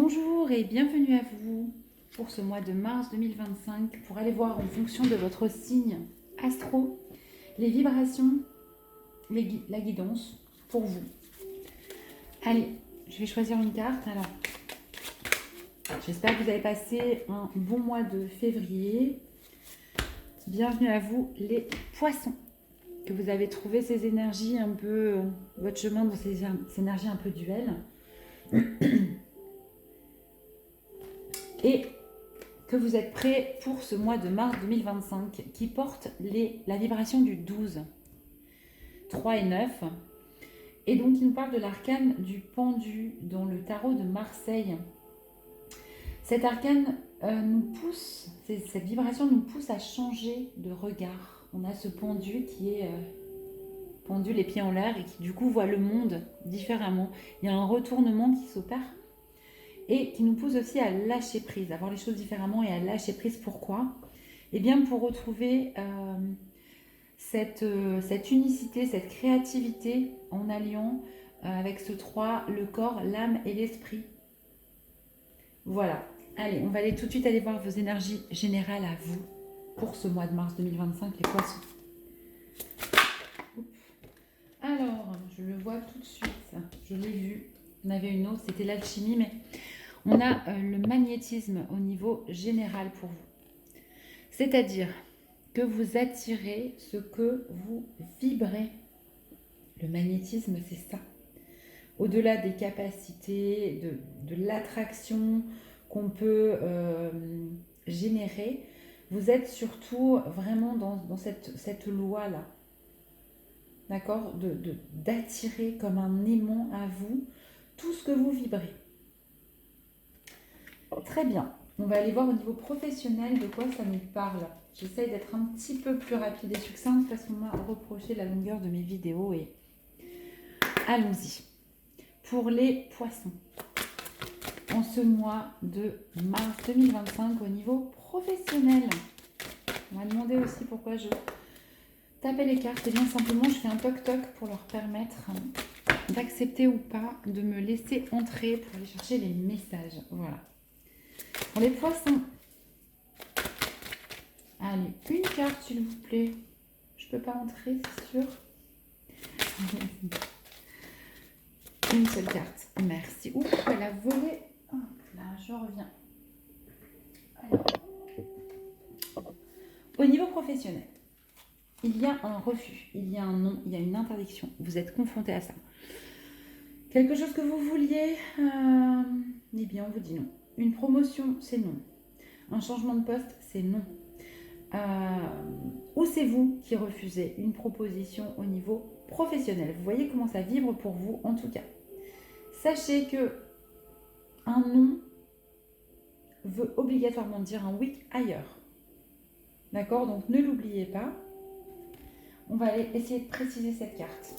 Bonjour et bienvenue à vous pour ce mois de mars 2025 pour aller voir en fonction de votre signe astro les vibrations, la guidance pour vous. Allez, je vais choisir une carte. Alors, j'espère que vous avez passé un bon mois de février. Bienvenue à vous les poissons, que vous avez trouvé ces énergies un peu, votre chemin dans ces énergies un peu duelles. Et que vous êtes prêts pour ce mois de mars 2025 qui porte la vibration du 12, 3 et 9. Et donc, il nous parle de l'arcane du pendu dans le tarot de Marseille. Cet arcane nous pousse, cette vibration nous pousse à changer de regard. On a ce pendu qui est pendu les pieds en l'air et qui du coup voit le monde différemment. Il y a un retournement qui s'opère. Et qui nous pousse aussi à lâcher prise, à voir les choses différemment et à lâcher prise. Pourquoi ? Eh bien, pour retrouver cette unicité, cette créativité en alliant avec ce 3, le corps, l'âme et l'esprit. Voilà. Allez, on va aller tout de suite aller voir vos énergies générales à vous pour ce mois de mars 2025, les poissons. Alors, je le vois tout de suite. Je l'ai vu. On avait une autre, c'était l'alchimie, mais... on a le magnétisme au niveau général pour vous. C'est-à-dire que vous attirez ce que vous vibrez. Le magnétisme, c'est ça. Au-delà des capacités, de l'attraction qu'on peut générer, vous êtes surtout vraiment dans cette loi-là. D'accord ? D'attirer comme un aimant à vous tout ce que vous vibrez. Très bien. On va aller voir au niveau professionnel de quoi ça nous parle. J'essaye d'être un petit peu plus rapide et succincte parce qu'on m'a reproché la longueur de mes vidéos et allons-y. Pour les poissons, en ce mois de mars 2025 au niveau professionnel, on m'a demandé aussi pourquoi je tapais les cartes. Et bien simplement, je fais un toc-toc pour leur permettre d'accepter ou pas de me laisser entrer pour aller chercher les messages. Voilà. Pour les poissons, allez, une carte s'il vous plaît. Je peux pas entrer, c'est sûr. Une seule carte, merci. Ouh, elle a volé. Hop là, je reviens. Alors. Au niveau professionnel, il y a un refus, il y a un non, il y a une interdiction. Vous êtes confronté à ça. Quelque chose que vous vouliez, eh bien on vous dit non. Une promotion, c'est non. Un changement de poste, c'est non. Ou c'est vous qui refusez une proposition au niveau professionnel. Vous voyez comment ça vibre pour vous en tout cas. Sachez que un non veut obligatoirement dire un oui ailleurs. D'accord ? Donc ne l'oubliez pas. On va aller essayer de préciser cette carte.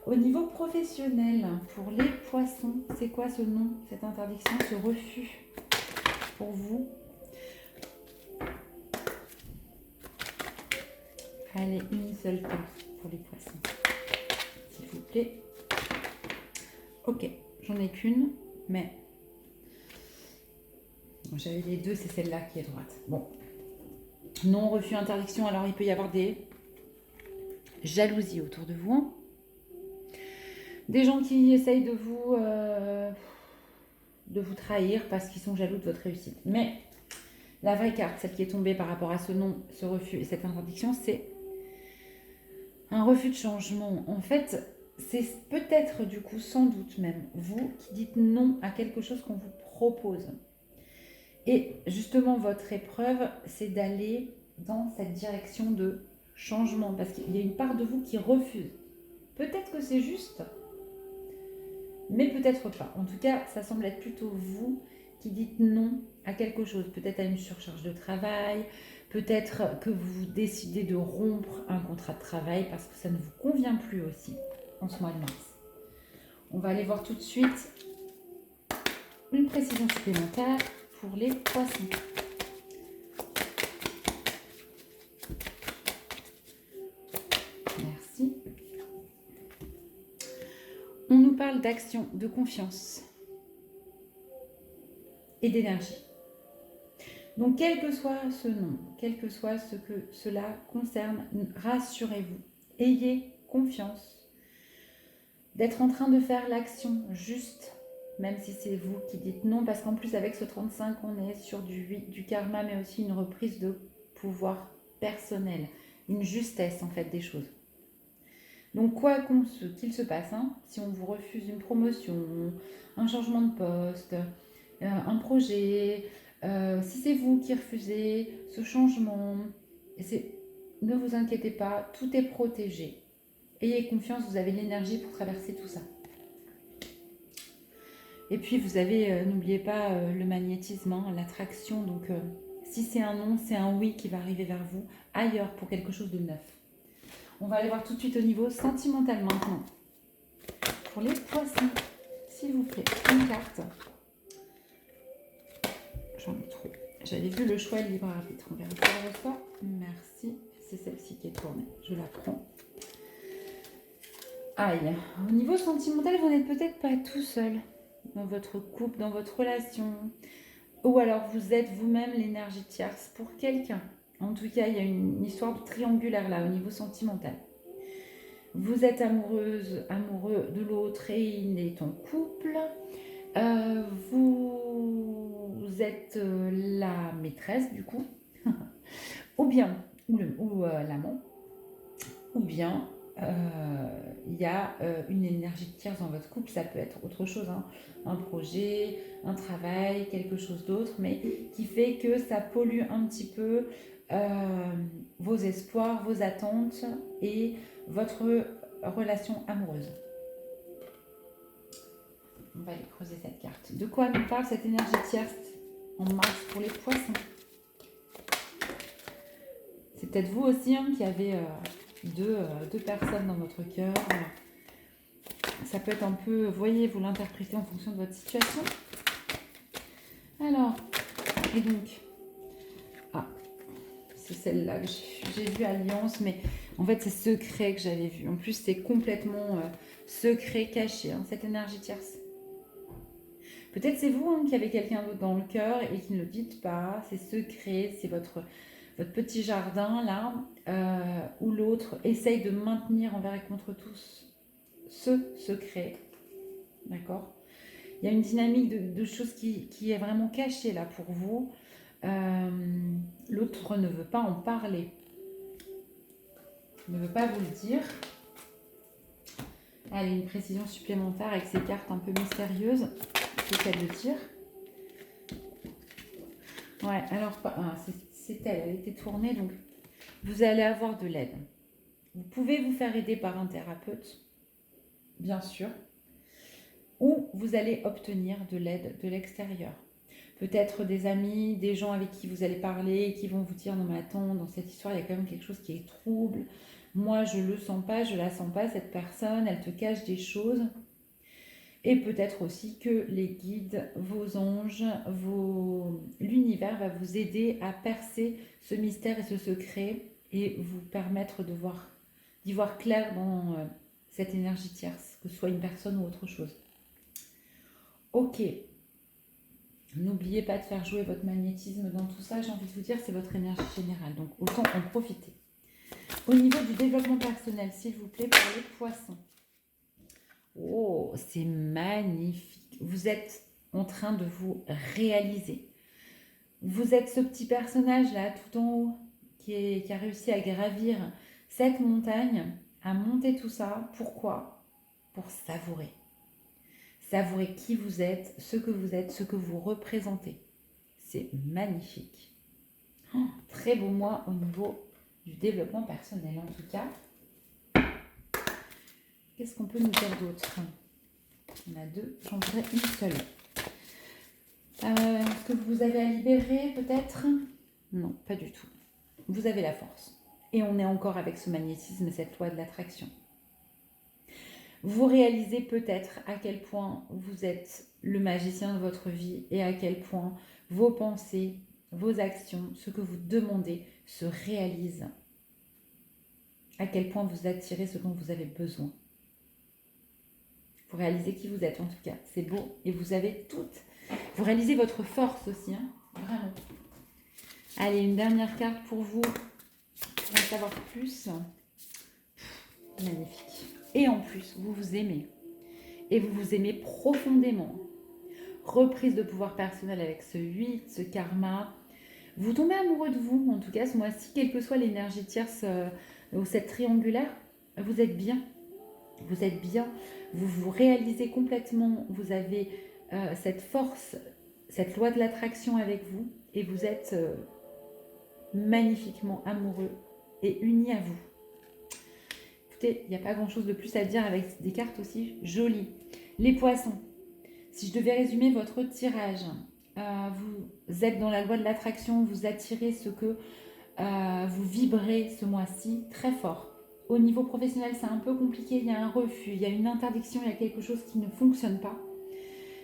Au niveau professionnel, pour les poissons, c'est quoi ce non, cette interdiction, ce refus pour vous ? Allez, une seule carte pour les poissons, s'il vous plaît. Ok, j'en ai qu'une, mais j'avais les deux, c'est celle-là qui est droite. Bon, non, refus, interdiction, alors il peut y avoir des jalousies autour de vous. Hein. Des gens qui essayent de vous trahir parce qu'ils sont jaloux de votre réussite. Mais la vraie carte, celle qui est tombée par rapport à ce non, ce refus et cette interdiction, c'est un refus de changement. En fait, c'est peut-être du coup, sans doute même, vous qui dites non à quelque chose qu'on vous propose. Et justement, votre épreuve, c'est d'aller dans cette direction de changement. Parce qu'il y a une part de vous qui refuse. Peut-être que c'est juste, mais peut-être pas. En tout cas, ça semble être plutôt vous qui dites non à quelque chose. Peut-être à une surcharge de travail, peut-être que vous décidez de rompre un contrat de travail parce que ça ne vous convient plus aussi en ce mois de mars. On va aller voir tout de suite une précision supplémentaire pour les poissons. Merci. On nous parle d'action, de confiance. et d'énergie. Donc, quel que soit ce nom, quel que soit ce que cela concerne, rassurez-vous, ayez confiance d'être en train de faire l'action juste, même si c'est vous qui dites non, parce qu'en plus avec ce 35, on est sur du 8, du karma, mais aussi une reprise de pouvoir personnel, une justesse en fait des choses. Donc quoi qu'il se passe, hein, si on vous refuse une promotion, un changement de poste, un projet, si c'est vous qui refusez ce changement, ne vous inquiétez pas, tout est protégé. Ayez confiance, vous avez l'énergie pour traverser tout ça. Et puis vous avez, n'oubliez pas le magnétisme, hein, l'attraction. Donc si c'est un non, c'est un oui qui va arriver vers vous ailleurs pour quelque chose de neuf. On va aller voir tout de suite au niveau sentimental maintenant. Pour les poissons, s'il vous plaît, une carte. J'en ai trop. J'avais vu le choix libre arbitre. On verra ça. Merci. C'est celle-ci qui est tournée. Je la prends. Aïe. Au niveau sentimental, vous n'êtes peut-être pas tout seul dans votre couple, dans votre relation. Ou alors vous êtes vous-même l'énergie tierce pour quelqu'un. En tout cas, il y a une histoire triangulaire là au niveau sentimental. Vous êtes amoureuse, amoureux de l'autre et il est en couple. Vous êtes la maîtresse du coup, ou bien l'amant, ou bien il y a une énergie tierce dans votre couple. Ça peut être autre chose, hein, un projet, un travail, quelque chose d'autre, mais qui fait que ça pollue un petit peu vos espoirs, vos attentes et votre relation amoureuse. On va aller creuser cette carte. De quoi nous parle cette énergie tierce en mars pour les poissons? C'est peut-être vous aussi, hein, qui avez deux personnes dans votre cœur. Ça peut être un peu, voyez, vous l'interprétez en fonction de votre situation. Alors, et donc, c'est celle-là que j'ai vu, Alliance, mais en fait c'est secret que j'avais vu. En plus c'est complètement secret, caché, hein, cette énergie tierce. Peut-être c'est vous, hein, qui avez quelqu'un d'autre dans le cœur et qui ne le dites pas, c'est secret, c'est votre petit jardin là, où l'autre essaye de maintenir envers et contre tous ce secret, d'accord? Il y a une dynamique de choses qui est vraiment cachée là pour vous. L'autre ne veut pas en parler, ne veut pas vous le dire. Allez, une précision supplémentaire avec ces cartes un peu mystérieuses, c'est qu'elle le dire. Ouais, alors c'est elle était tournée, donc vous allez avoir de l'aide. Vous pouvez vous faire aider par un thérapeute, bien sûr, ou vous allez obtenir de l'aide de l'extérieur. Peut-être des amis, des gens avec qui vous allez parler et qui vont vous dire « Non mais attends, dans cette histoire, il y a quand même quelque chose qui est trouble. Moi, je le sens pas, je la sens pas, cette personne, elle te cache des choses. » Et peut-être aussi que les guides, vos anges, l'univers va vous aider à percer ce mystère et ce secret et vous permettre d'y voir clair dans cette énergie tierce, que ce soit une personne ou autre chose. Ok. N'oubliez pas de faire jouer votre magnétisme dans tout ça. J'ai envie de vous dire, c'est votre énergie générale. Donc, autant en profiter. Au niveau du développement personnel, s'il vous plaît, pour les poissons. Oh, c'est magnifique. Vous êtes en train de vous réaliser. Vous êtes ce petit personnage-là, tout en haut, qui a réussi à gravir cette montagne, à monter tout ça. Pourquoi? Pour savourer. Savourer qui vous êtes, ce que vous représentez. C'est magnifique. Oh, très beau mois au niveau du développement personnel en tout cas. Qu'est-ce qu'on peut nous dire d'autre? On a deux, j'en voudrais une seule. Est-ce que vous avez à libérer peut-être? Non, pas du tout. Vous avez la force. Et on est encore avec ce magnétisme, cette loi de l'attraction. Vous réalisez peut-être à quel point vous êtes le magicien de votre vie et à quel point vos pensées, vos actions, ce que vous demandez se réalisent. À quel point vous attirez ce dont vous avez besoin. Vous réalisez qui vous êtes en tout cas. C'est beau et vous avez toute Vous réalisez votre force aussi, hein, vraiment. Allez, une dernière carte pour vous, pour en savoir plus. Magnifique. Et en plus, vous vous aimez. Et vous vous aimez profondément. Reprise de pouvoir personnel avec ce 8, ce karma. Vous tombez amoureux de vous, en tout cas ce mois-ci, quelle que soit l'énergie tierce ou cette triangulaire, vous êtes bien. Vous êtes bien, vous vous réalisez complètement, vous avez cette force, cette loi de l'attraction avec vous et vous êtes magnifiquement amoureux et unis à vous. Écoutez, il n'y a pas grand-chose de plus à dire avec des cartes aussi jolies. Les poissons, si je devais résumer votre tirage, vous êtes dans la loi de l'attraction, vous attirez ce que vous vibrez ce mois-ci très fort. Au niveau professionnel, c'est un peu compliqué, il y a un refus, il y a une interdiction, il y a quelque chose qui ne fonctionne pas.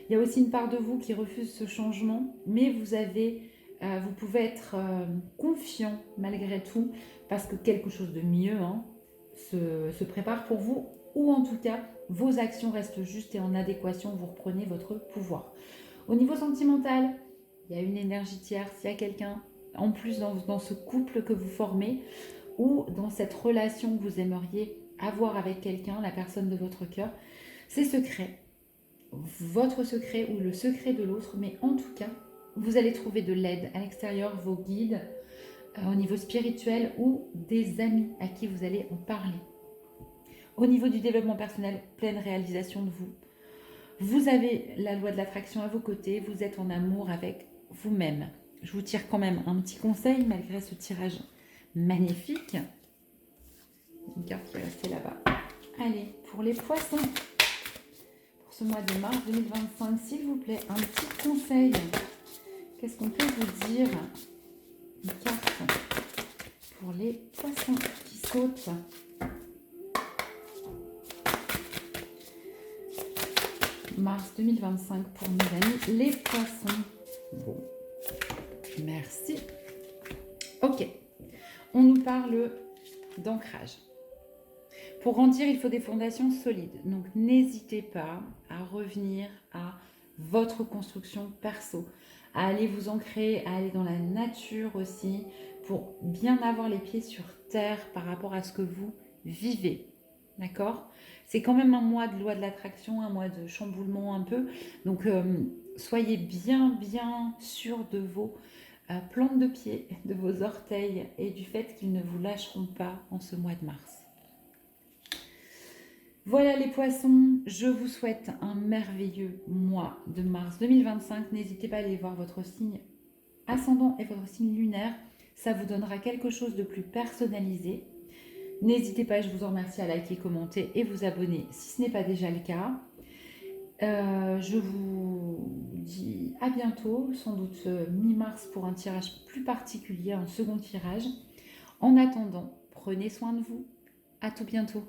Il y a aussi une part de vous qui refuse ce changement, mais vous pouvez être confiant malgré tout, parce que quelque chose de mieux se prépare pour vous, ou en tout cas, vos actions restent justes et en adéquation, vous reprenez votre pouvoir. Au niveau sentimental, il y a une énergie tierce, il y a quelqu'un en plus dans ce couple que vous formez, ou dans cette relation que vous aimeriez avoir avec quelqu'un, la personne de votre cœur, c'est secret, votre secret ou le secret de l'autre, mais en tout cas, vous allez trouver de l'aide à l'extérieur, vos guides, au niveau spirituel ou des amis à qui vous allez en parler. Au niveau du développement personnel, pleine réalisation de vous. Vous avez la loi de l'attraction à vos côtés, vous êtes en amour avec vous-même. Je vous tire quand même un petit conseil malgré ce tirage magnifique. Une carte qui est restée là-bas. Allez, pour les poissons, pour ce mois de mars 2025, s'il vous plaît, un petit conseil. Qu'est-ce qu'on peut vous dire? Une carte pour les poissons qui sautent. Mars 2025 pour nos amis les poissons. Bon, merci. Ok, on nous parle d'ancrage. Pour grandir, il faut des fondations solides. Donc, n'hésitez pas à revenir à votre construction perso, à aller vous ancrer, à aller dans la nature aussi, pour bien avoir les pieds sur terre par rapport à ce que vous vivez. D'accord? C'est quand même un mois de loi de l'attraction, un mois de chamboulement un peu. Donc, soyez bien sûr de vos plantes de pied, de vos orteils et du fait qu'ils ne vous lâcheront pas en ce mois de mars. Voilà les poissons, je vous souhaite un merveilleux mois de mars 2025. N'hésitez pas à aller voir votre signe ascendant et votre signe lunaire. Ça vous donnera quelque chose de plus personnalisé. N'hésitez pas, je vous en remercie, à liker, commenter et vous abonner si ce n'est pas déjà le cas. Je vous dis à bientôt, sans doute mi-mars pour un tirage plus particulier, un second tirage. En attendant, prenez soin de vous. À tout bientôt.